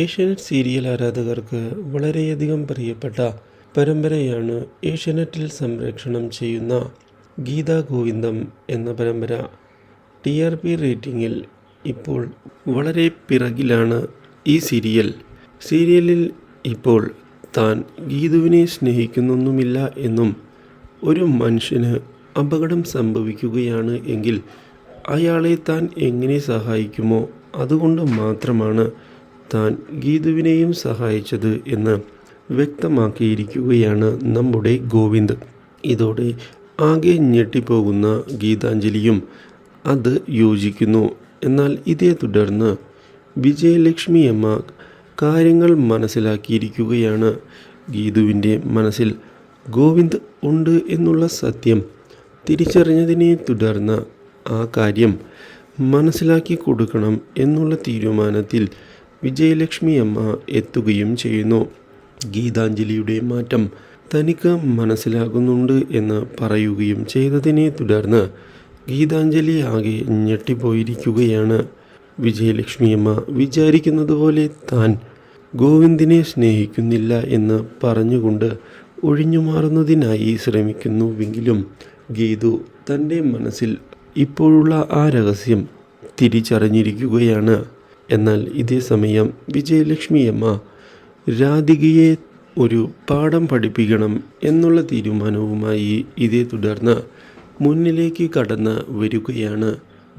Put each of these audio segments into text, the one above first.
Asianet serial ആരാധകർക്ക് വളരെയധികം പ്രിയപ്പെട്ട പരമ്പരയാണ് ഏഷ്യാനെറ്റിൽ സംപ്രേഷണം ചെയ്യുന്ന ഗീതാ ഗോവിന്ദം എന്ന പരമ്പര. TRP റേറ്റിംഗിൽ ഇപ്പോൾ വളരെ പിറകിലാണ് ഈ സീരിയലിൽ ഇപ്പോൾ താൻ ഗീതുവിനെ സ്നേഹിക്കുന്നൊന്നുമില്ല എന്നും ഒരു മനുഷ്യന് അപകടം സംഭവിക്കുകയാണ് എങ്കിൽ അയാളെ താൻ എങ്ങനെ സഹായിക്കുമോ അതുകൊണ്ട് മാത്രമാണ് താൻ ഗീതുവിനെയും സഹായിച്ചത് എന്ന് വ്യക്തമാക്കിയിരിക്കുകയാണ് നമ്മുടെ ഗോവിന്ദ്. ഇതോടെ ആകെ ഞെട്ടിപ്പോകുന്ന ഗീതാഞ്ജലിയും അത് യോജിക്കുന്നു. എന്നാൽ ഇതേ തുടർന്ന് വിജയലക്ഷ്മി അമ്മ കാര്യങ്ങൾ മനസ്സിലാക്കിയിരിക്കുകയാണ്. ഗീതുവിൻ്റെ മനസ്സിൽ ഗോവിന്ദ് ഉണ്ട് എന്നുള്ള സത്യം തിരിച്ചറിഞ്ഞതിനെ തുടർന്ന് ആ കാര്യം മനസ്സിലാക്കി കൊടുക്കണം എന്നുള്ള തീരുമാനത്തിൽ വിജയലക്ഷ്മി അമ്മ എത്തുകയും ചെയ്യുന്നു. ഗീതാഞ്ജലിയുടെ മാറ്റം തനിക്ക് മനസ്സിലാകുന്നുണ്ട് എന്ന് പറയുകയും ചെയ്തതിനെ തുടർന്ന് ഗീതാഞ്ജലി ആകെ ഞെട്ടിപ്പോയിരിക്കുകയാണ്. വിജയലക്ഷ്മി അമ്മ വിചാരിക്കുന്നത് പോലെ താൻ ഗോവിന്ദിനെ സ്നേഹിക്കുന്നില്ല എന്ന് പറഞ്ഞുകൊണ്ട് ഒഴിഞ്ഞുമാറുന്നതിനായി ശ്രമിക്കുന്നുവെങ്കിലും ഗീതു തൻ്റെ മനസ്സിൽ ഇപ്പോഴുള്ള ആ രഹസ്യം തിരിച്ചറിഞ്ഞിരിക്കുകയാണ്. എന്നാൽ ഇതേ സമയം വിജയലക്ഷ്മി അമ്മ രാധികയെ ഒരു പാഠം പഠിപ്പിക്കണം എന്നുള്ള തീരുമാനവുമായി ഇതേ തുടർന്ന് മുന്നിലേക്ക് കടന്ന് വരികയാണ്.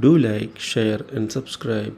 Do like, share and subscribe.